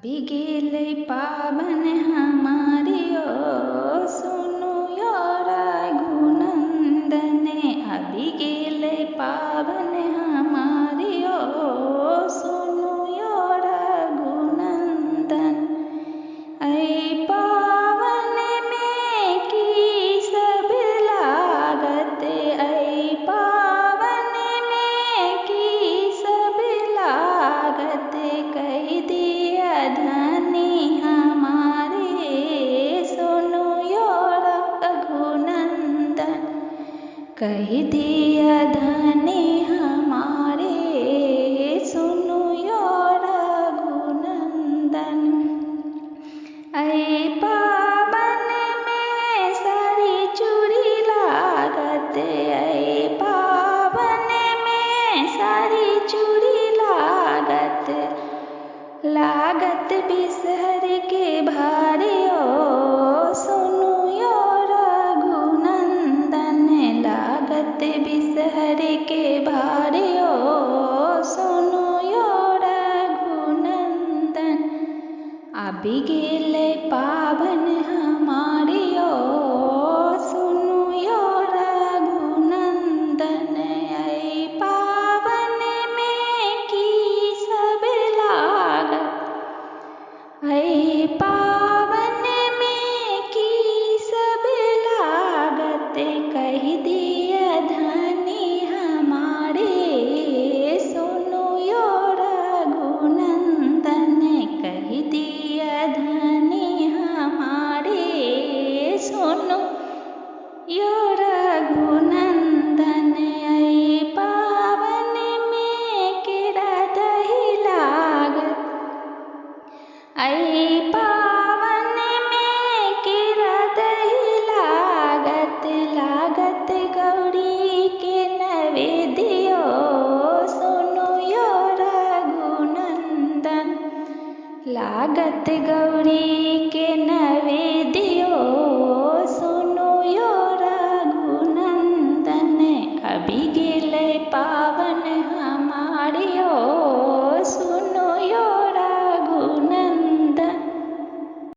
बिगेलै पावन हमारियो सुनु यो रघुनंदन। बिगेलै पावन हमारियो सुनु यो रघुनंदन। ऐ पावन में की सब लागत, ऐ पावन में की सब लागत। कह दिया धनी हमारे सुनु यो रघुनंदन। कह दिया धनी हमारे सुनु यो रघुनंदन। ऐ पावन में सारी चूड़ी लागत, ऐ पावन में सारी चूड़ी लागत। लागत बिसहर के भारियो सुनु यो रघुनंदन। लागत बिसहर के भारियो सुनु यो रघुनंदन। बिगेलै पावन हमारियो सुनु यो रघुनंदन। ऐ पावन में की सब लागत, ऐ पावन में की सब लागत। कह दिया धनी हमारे सुनु यो रघुनंदन। कह दिया धनी हमारे सुनु यो रघुनंदन। ऐ पावन में केरा दही लागत, ऐ पावन में केरा दही लागत। लागत गौरी के नैवेद्यो सुनु यो रघुनंदन। लागत गौरी के नैवेद्यो